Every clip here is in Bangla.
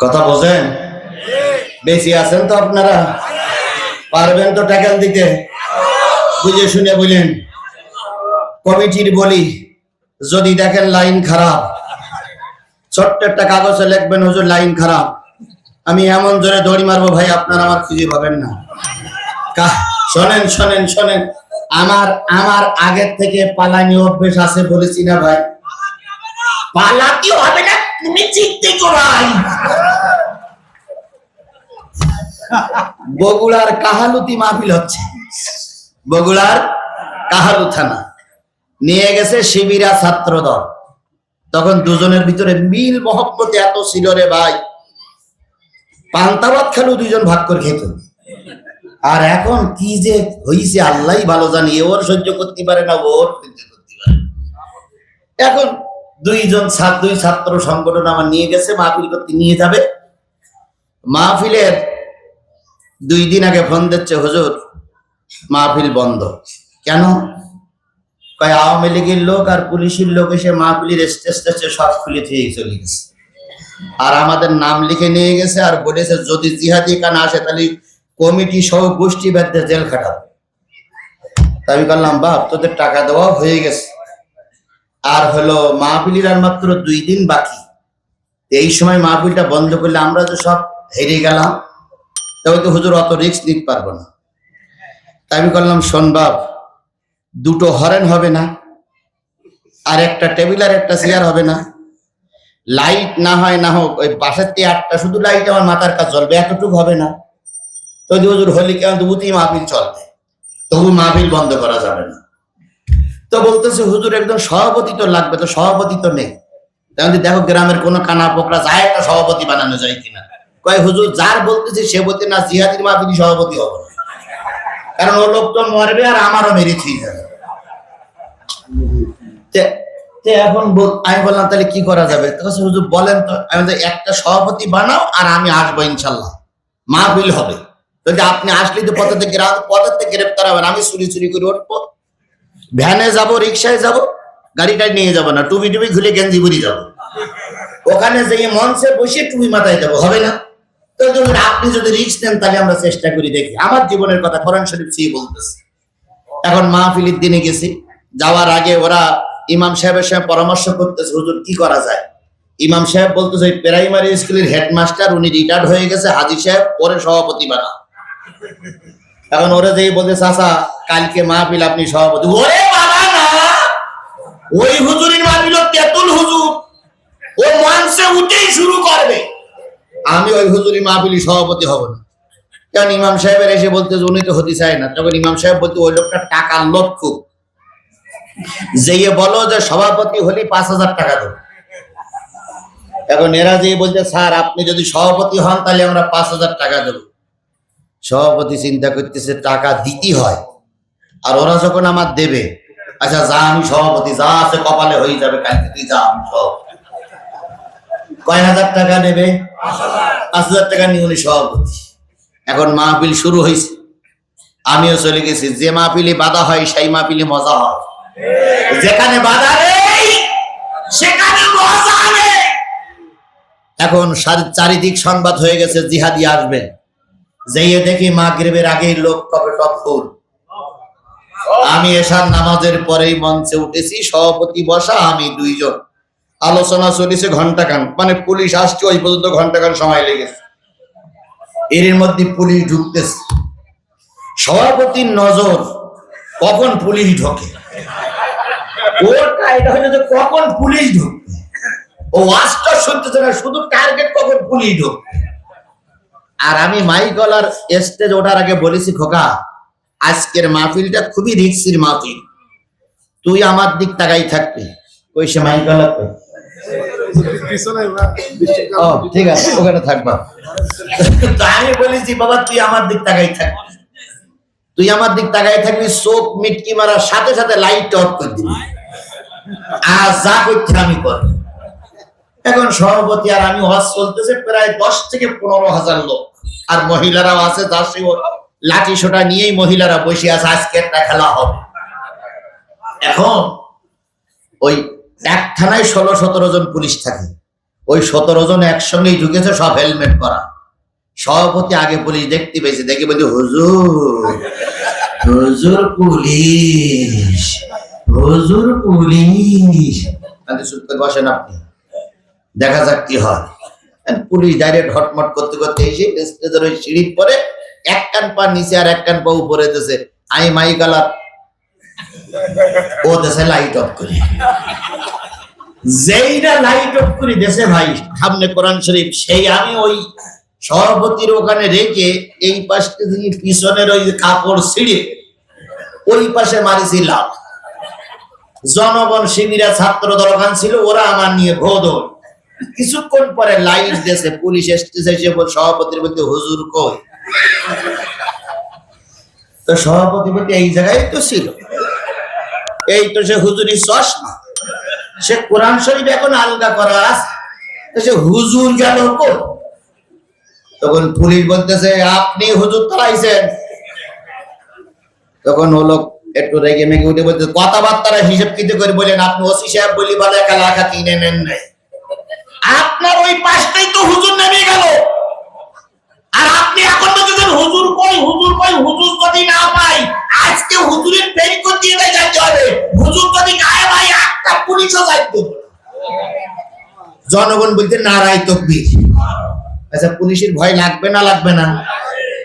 কথা বোঝেন? বেশি আছেন তো আপনারা, পারবেন তো টাকা দিতে? বুঝে শুনে বলেন। কমিটির বলি, যদি দেখেন লাইন খারাপ, ছোট্ট একটা কাগজে লিখবেন, হুজুর লাইন খারাপ, আমি এমন জোরে দড়ি মারবো ভাই আপনারা আমার খুঁজে পাবেন না। শোনেন শোনেন শোনেন, আমার আমার আগের থেকে পালানি অভ্যেস আছে, বলেছি না ভাই? পালাতে হবে না, তুমি চিন্তা করাই। বগুড়ার কাহালুতি মাহফিল হচ্ছে, বগুড়ার কাহালু থানা নিয়ে গেছে শিবিরা ছাত্র দল। তখন দুজনের ভিতরে মিল মহব্বতে এত ছিল রে ভাই, পান্তাবাদ খালু দুইজন ভাগ করে খেত। আর এখন কি যে হইছে আল্লাহ ভালো জানি, ওর সহ্য করতে পারে না, ওর সহ্য করতে পারে। এখন দুই ছাত্র সংগঠন আমার নিয়ে গেছে, মাহফিল করতে নিয়ে যাবে। মাহফিলের 2 দিন আগে ফোন দিচ্ছে, হুজুর মাহফিল বন্ধ। কেন? কয় আওয়ামী লীগের লোক আর পুলিশের লোক এসে মাহফিলের স্টেজে সব খুলে দিয়ে চলে গেছে, আর আমাদের নাম লিখে নিয়ে গেছে, আর বলেছে যদি জিহাদি কান আসে তাহলে কমিটি সহ গোষ্ঠী বেঁধে জেল খাটাবে। তাই আমি বললাম বাপ, তোদের টাকা দেওয়া হয়ে গেছে, আর হলো মাহফিলের আর মাত্র 2 দিন বাকি, এই সময় মাহফিলটা বন্ধ করলে আমরা তো সব হেরে গেলাম, তবে তো হুজুর অত রিস্ক নিতে পারবো না। তাই আমি বললাম শোন বাপ, 2টো হরেন হবে না, আর একটা টেবিল আর একটা চেয়ার হবে না, লাইট না হয় না হোক, ওই পাশের 8টা শুধু লাইট আমার মাথার কাছে জ্বলবে, এতটুকু হবে না। তো হুজুর হলি কেন, তবুতেই মাহফিল চলবে, তবু মাহফিল বন্ধ করা যাবে না। তো বলতেছে হুজুর একজন সভাপতি তো লাগবে, তো সভাপতি তো নেই। তাহলে দেখো গ্রামের কোন কানা পোকরা যায় একটা সভাপতি বানানো যায় কিনা। কয় হুজুর যার বলতেছে সে বলতে না, জিহাদির মাহফিল সভাপতি হবে না, কারণ ও লোক তো মরবে আর আমারও মেরে ঠিক যাবে। এখন আমি বললাম তাহলে কি করা যাবে? হুজুর বলেন তো। আমি একটা সভাপতি বানাও আর আমি আসবো ইনশাল্লাহ, মাহফিল হবে। যদি আপনি আসলেই তো পথে থেকে গ্রেপ্তার হবেন, আমি চুরি করে উঠবো, ভ্যানে যাব, রিক্সায় যাব, গাড়িটাই নিয়ে যাবো না, টুপি খুলে গেঞ্জি পরি যাবো, ওখানে যেয়ে মঞ্চে বসে টুপি মাথায় যাবো, হবে না? তো আপনি যদি রিস্ক নেন তাহলে আমরা চেষ্টা করি, দেখি। আমার জীবনের কথা কোরআন শরীফ চেয়ে বলতেছে। এখন মাহফিলের দিনে গেছি, যাওয়ার আগে ওরা ইমাম সাহেবের সঙ্গে পরামর্শ করতেছে, হুজুর কি করা যায়। ইমাম সাহেব বলতেছে প্রাইমারি স্কুলের হেডমাস্টার, উনি রিটায়ার্ড হয়ে গেছে, হাজী সাহেব ওরে সভাপতি বানা। এখন ওরা যেই বলতে চাচা কালকে মাহফিল, আপনি সভাপতি। ওরে বাবা না, ওই হুজুরের মাহফিল তেতুল হুজুর, ও মঞ্চে উঠেই শুরু করবে, আমি ওই হুজুরি মাহফিলি সভাপতি হব না। কারণ ইমাম সাহেবের এসে বলতে উনি তো হতে চায় না। তখন ইমাম সাহেব বলতে ওই লোকটা টাকার লোক খুব, যেয়ে বলো যে সভাপতি হলে 5,000 টাকা দেবো। এখন এরা যেয়ে বলতে স্যার আপনি যদি সভাপতি হন তাহলে আমরা 5,000 টাকা দেবো। সভাপতি চিন্তা করতেছে টাকা দিতে হয়, আর ওরা যখন আমার দেবে, আচ্ছা যা আমি সভাপতি, যা আছে কপালে হয়ে যাবে, কালকে তুই যা, আমি সভাপতি। কয় হাজার টাকা নেবে? 5,000 টাকা নিয়ে উনি সভাপতি। এখন মাহফিল শুরু হয়েছে, আমিও চলে গেছি। যে মাহফিলে বাধা হয় সেই মাহফিলে মজা হয়, যেখানে বাধা নেই সেখানে মজা নেই। এখন চারিদিক সংবাদ হয়ে গেছে জিহাদি আসবে, যেয়ে দেখি মাগরিবের আগেই লোক টপে টপ ফুল। আমি এশার নামাজের পরেই মঞ্চে উঠেছি, সভাপতি বসা, আমি 2 জন। আলোচনা চলেছে ঘন্টাখান, মানে পুলিশ আসছে ওই পর্যন্ত ঘন্টাখান সময় লেগেছে। এর মধ্যে পুলিশ ঢুকতেছে, সভাপতির নজর কখন পুলিশ ঢোকে, ওটা এটা হলো যে কখন পুলিশ ঢুকবে, ও ওয়াজটা শুনতেছে না, শুধু টার্গেট কখন পুলিশ ঢুকবে। আর আমি মাইকলার স্টেজ ওঠার আগে বলেছি, খোকা আজকের মাহফিলটা খুবই রিক্সির মাহফিল, তুই আমার দিক তাকাই থাকবি। ওই সে মাইকলা ঠিক আছে, ওখানে থাকবা। আমি বলেছি বাবা তুই আমার দিক তাকাই থাকবি, তুই আমার দিক তাকাই থাকবি, চোখ মিটকি মারার সাথে সাথে লাইট অফ করে দিবি, আর যা করতে আমি করবো। এখন সভাপতি আর আমি ওয়াজ চলতেছে, প্রায় 10 থেকে 15,000 লোক, আর মহিলারাও আছে, যার সে লাঠি সোটা নিয়েই মহিলারা বসে আছে, আজকে একটা খেলা হবে। এখন ওই এক থানায় 16-17 জন পুলিশ থাকে, ওই 17 জন একসঙ্গেই ঢুকেছে, সব হেলমেট পরা। সভাপতি আগে পুলিশ দেখতে পেয়েছে, দেখে বলছে হুজুর, হুজুর পুলিশ, হুজুর পুলিশ। চুপ করে বসেন আপনি, দেখা যাক কি হয়। পুলিশ ডাইরেক্ট হটমট করতে করতে এসে স্টেজের ওই সিঁড়ির পরে এক কান পা নিচে আর এক কান পা উপরে দিয়েছে। আই মাইক আলা ও দেশে লাইট অফ করে, যেইটা লাইট অফ করে দেশে ভাই সামনে কোরআন শরীফ, সেই আমি ওই সভাপতির ওখানে রেখে এই পাশে পিছনের ওই কাপড় ছিঁড়ে ওই পাশে মারিছিলাম। জনগণ শিবিরা ছাত্র দলখান ছিল, ওরা আমার নিয়ে ভোদল। কিছুক্ষণ পরে লাইট দেশে পুলিশ এসেছে, সভাপতির বলতে হুজুর কই? তো সভাপতি বলতে এই জায়গায় তো ছিল, এই তো সে হুজুরি চশমা, সে কোরআন শরীফ এখন আলগা করা আছে, সে হুজুর গেল কই? তখন পুলিশ বলতেছে আপনি হুজুর তাড়াইছেন। তখন হলো একটু রেগে মেগে উঠে বলতে, কথাবার্তারা হিসেব কিতে করে বলেন, আপনি ওসি সাহেব বলি বলে একা কিনে নেন নাই, আপনার ওই পাশটাই তো হুজুর নেমে গেল, আর আপনি এখন বলতেছেন হুজুর কই, হুজুর কই? হুজুর যদি না পাই আজকে হুজুরের ফেরি করতে যাইতে হবে, হুজুর যদি গায়ে ভাই একটা পুলিশও যাইতো। জনগণ বলতে নারাই তকবীর। আচ্ছা পুলিশের ভয় লাগবে না? লাগবে না?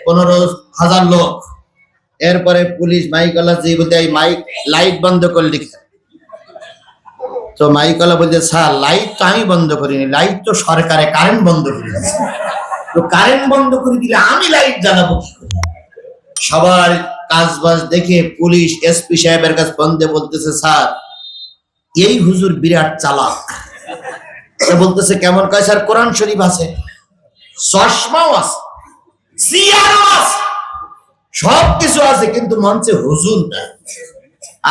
15,000 লোক। এরপরে পুলিশ মাইকলা যে বলতে এই মাইক লাইট বন্ধ করলি, তো মাইকলা বলতে স্যার লাইট তো আমি বন্ধ করিনি, লাইট তো সরকারে কারেন্ট বন্ধ করে দিয়েছে, তো কারেন্ট বন্ধ করে দিলে আমি লাইট জ্বালাবো কি করে? সবার কাজবাজ দেখে পুলিশ এসপি সাহেবের কাছে ফোন দিয়ে বলতেছে স্যার এই হুজুর বিরাট চালাক। বলতেছে কেমন? কয় স্যার কোরআন শরীফ আছে, চশমাও আছে, সিয়ারও আছে, সবকিছু আছে, কিন্তু মঞ্চে হুজুর না।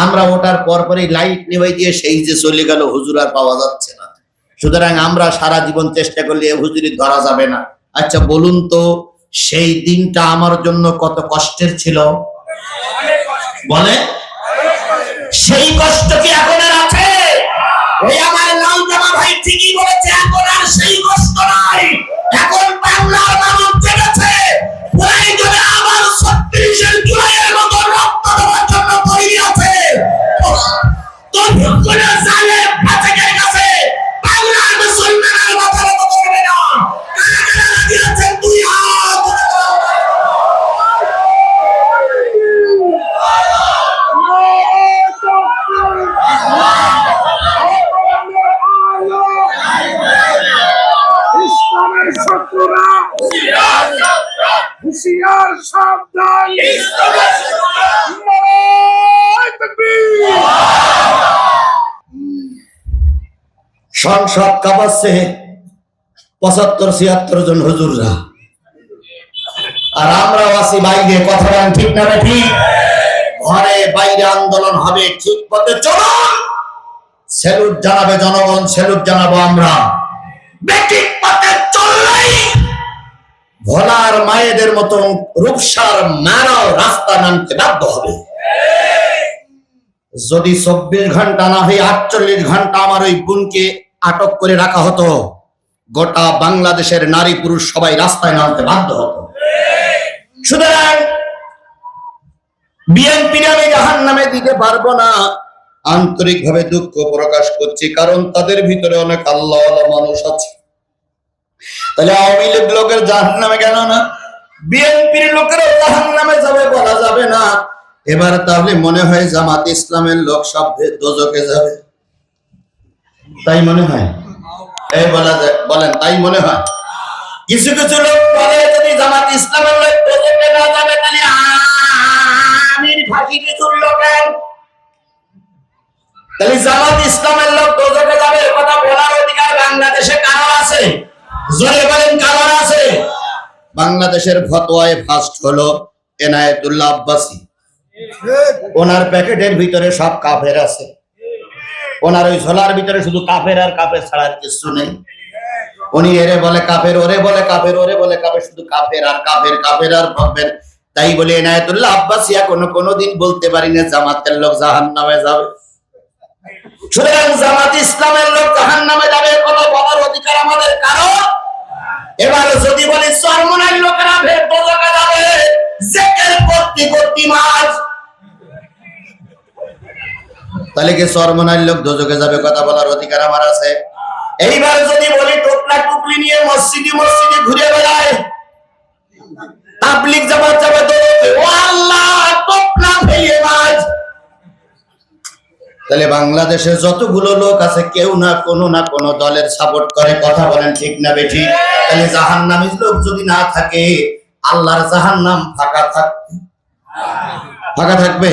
আমরা ওটার পর পরই লাইট নিভাই দিয়ে সেই যে চলে গেল, হুজুর আর পাওয়া যাচ্ছে না। সুতরাং আমরা সারা জীবন চেষ্টা করলে হুজুরি ধরা যাবে না। আচ্ছা বলুন তো সেই দিনটা আমার জন্য কত কষ্টের ছিল বলে? সেই কষ্ট কি এখন আর আছে? ওই আমার লাল জামা ভাই ঠিকই বলেছে, এখন আর সেই কষ্ট নাই। এখন বাংলার মানুষ জেগেছে, প্রয়োজনে আবার 36 জুলাইয়ের মতো রক্ত দেওয়ার জন্য তৈরি আছে। তো করে জালে ফাঁসেকের কাছে বাংলার মুসলমানের মাথা নত করবে না। কারা কারা রাজি আছেন? দুই হাত। ইসলামের শত্রুরা হুঁশিয়ার, সাবধান। সংসদ কাঁপাচ্ছে 75-76 জন হুজুররা, আর আমরাও আছি বাইরে। কথা বলেন ঠিক না ঠিক? ঘরে বাইরে আন্দোলন হবে, ঠিক পথে চলুন। স্যালুট জানাবে জনগণ, স্যালুট জানাবো আমরা। বেঠিক পথে চললেই ভোলার মায়েদের মতো রূপসার মারাও রাস্তা নামতে বাধ্য হবে। যদি 24 ঘন্টা না হয়ে 48 ঘন্টা আমার ওই বোনকে আটক করে রাখা হতো, গোটা বাংলাদেশের নারী পুরুষ সবাই রাস্তায় নামতে বাধ্য হতো। সুতরাং বিএনপি আমি জাহান্নামে দিতে পারবো না, আন্তরিকভাবে দুঃখ প্রকাশ করছি, কারণ তাদের ভিতরে অনেক আল্লাহওয়ালা মানুষ আছে। তাহলে আওয়ামী লীগ লোকের জাহান্নামে গেল না, বিএনপির লোকেরও জাহান্নামে যাবে বলা যাবে না। এবার তাহলে মনে হয় জামাত ইসলামের লোক সব দোজখে যাবে, তাই মনে হয়? এই বলা যায়, বলেন তাই মনে হয়? কিছু কিছু লোক বলে যদি জামাত ইসলামের লোক দোজখে না যাবে তাহলে আমির ফাঁসিতে ঝুললো কেন? তাহলে জামাত ইসলামের লোক দোজখে যাবে এ কথা বলার অধিকার বাংলাদেশে কারো আছে? জোরে বলেন কারো আছে? বাংলাদেশের ফতোয়ায় ফার্স্ট হলো এনায়েতুল্লাহ আব্বাসী। ওনার প্যাকেটের ভিতরে সব কাফের আছে, ওনার ওই ঝোলার ভিতরে শুধু কাফের আর কাফের ছাড়া কিছু নেই। উনি এরে বলে কাফের, ওরে বলে কাফের, ওরে বলে কাফের, শুধু কাফের আর কাফের, কাফের আর কাফের। তাই বলে এনায়েতুল্লাহ আব্বাসী কোনোদিন বলতে পারি না জামাতের লোক জাহান্নামে যাবে। সুতরাং জামাত ইসলামের লোক জাহান্নামে যাবে, কথা বলার অধিকার আমাদের কারো। এবার যদি বলি চরমনাইর লোকেরা দোজখে যাবে, জেকের করতে করতে মাছ, তাহলে কি চরমনাইর লোক দোজখে যাবে, কথা বলার অধিকার আমার আছে। এইবার যদি বলি টোপলা টুপলি নিয়ে মসজিদে মসজিদে ঘুরে বেড়ায়, তাবলীগ জামাত যাবে দোজখে, ও আল্লাহ টোপলা ফেলিয়ে মাছ। তাহলে বাংলাদেশে যতগুলো লোক আছে কেউ না কোনো দলের সাপোর্ট করে, কথা বলেন ঠিক না বেঠিক? তাহলে জাহান্নামী লোক যদি না থাকে, আল্লাহর জাহান্নাম ফাঁকা থাকবে?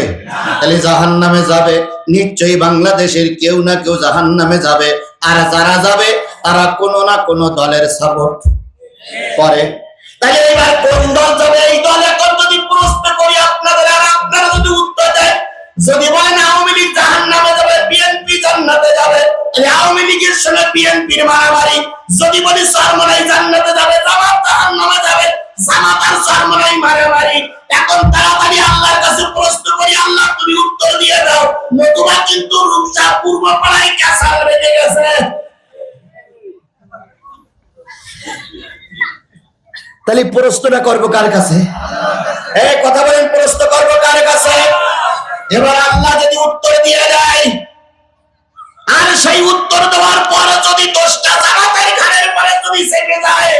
তাহলে জাহান্নামে যাবে নিশ্চয়ই বাংলাদেশের কেউ না কেউ জাহান্নামে যাবে, আর যারা যাবে তারা কোনো না কোনো দলের সাপোর্ট করে। তাহলে এবার কোন দল যাবে? এই দল এখন যদি প্রশ্ন করি আপনাদের, আর আপনারা যদি উত্তর দেন, যদি বলেন আওয়ামী লীগ জাহান্নামে যাবে, বিএনপি জান্নাতে যাবে, তাহলে আওয়ামী লীগের সঙ্গে বিএনপির মারামারি। যদি বলি চরমনাই জান্নাতে যাবে, জামাত জাহান্নামে যাবে, জামাত আর চরমনাই মারামারি। এখন তাড়াতাড়ি আল্লাহর কাছে প্রশ্ন করি, আল্লাহ তুমি উত্তর দিয়ে দাও, নতুবা কিন্তু রূপসা পূর্ব পাড়ায় ক্যাসাল বেঁধে গেছে। তাহলে প্রশ্নটা করবো কার কাছে? এই কথা বলেন, প্রশ্ন করবো কার কাছে? এবার আল্লাহ যদি উত্তর দিয়ে দেয়, আর সেই উত্তর দেওয়ার পর যদি 10টা জামাতের ঘাড়ের পরে যদি চেপে যায়,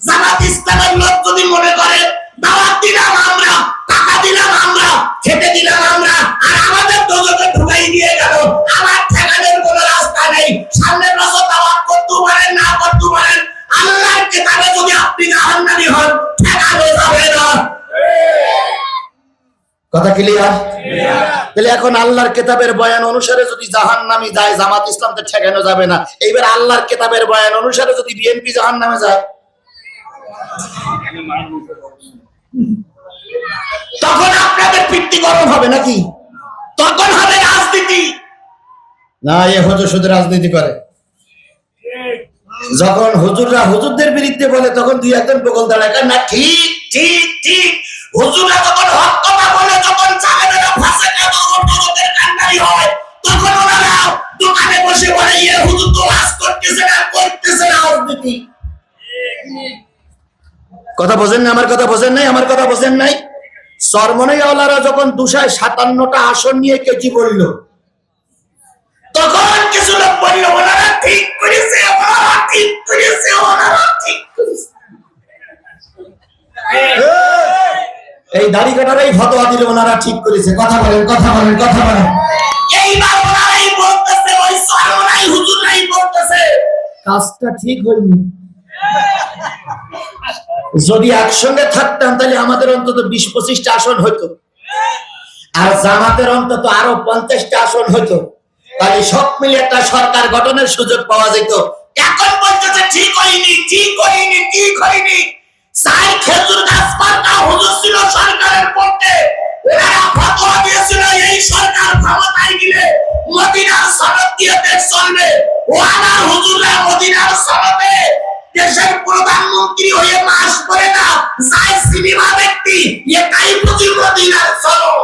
জামাত ইসলামের লোক যদি মনে করে দাওয়াত দিলাম আমরা, টাকা দিলাম আমরা, খেতে দিলাম আমরা, আর আমাদের দোজখে ঢুকাই দিয়ে গেল, আমার ঠেকানোর কোনো রাস্তা নেই, সামনের বছর দাওয়াত করতে পারেন না করতে পারেন, আল্লাহর কিতাবে যদি আপনি জাহান্নামী হন, ঠেকানো যাবে না। কথা ক্লিয়ার? তাহলে এখন আল্লাহর কিতাবের বয়ান অনুসারে যদি জাহান্নামী যায়, জামাত ইসলাম তো ঠেকানো যাবে না। এইবার আল্লাহর কিতাবের বয়ান অনুসারে যদি বিএনপি জাহান্নামে যায়, তখন আপনাদের পিত্তি গরম হবে নাকি? তখন হবে রাজনীতি। না, এ হুজুর শুধু রাজনীতি করে। যখন হুজুররা হুজুরদের বিরুদ্ধে বলে, তখন দুই একজন বগল দাঁড়ায়, না ঠিক ঠিক ঠিক। হুজুররা যখন হক কথা বলে, যখন জালেমেরা ফাঁসেকা দোজখের কান্ডারি হয়, তখন ওনারা দোকানে বসে বলে, ইয়ে হুজুর তো ওয়াজ করতেছে না, করতেছে রাজনীতি। কথা বোঝেন না? আমার কথা বোঝেন নাই? আমার কথা বোঝেন নাই? চরমনাই ওয়ালারা যখন 257টা আসন নিয়ে কেজি বলল, তখন কিছু লোক বলল ওনারা ঠিক করেছে, ওনারা ঠিক করেছে, ওনারা ঠিক করেছে। এই দাড়ি কাটারাই ফতোয়া দিল ওনারা ঠিক করেছে। কথা বলেন, কথা বলেন, কথা বলেন। এইবার ওনারাই বলতেছে, ওই চরমনাই হুজুররাই বলতেছে কাজটা ঠিক হয়নি। যদি একসঙ্গে থাকতাম তাহলে আমাদের অন্তত 20-25টা আসন হইতো, আর জামাতের অন্তত আরো 50টা আসন হইতো, তাহলে সব মিলে একটা সরকার গঠনের সুযোগ পাওয়া যেত। এখন বলতেছে ঠিক হয়নি, ঠিক হয়নি, ঠিক হয়নি। সাই খেজুর গাছ পাতা হুজুর ছিল সরকারের পক্ষে, ওরা ফতোয়া দিয়েছিল এই সরকার ক্ষমতায় গেলে মদিনার সনদ দিয়ে দেশ চলবে। ওয়ালা হুজুররা মদিনার সনদে দেশের প্রধানমন্ত্রী হয়ে মাস পড়ে না, যাই সিনেমা ব্যক্তি এটাই বুঝি মদিনার সনদ।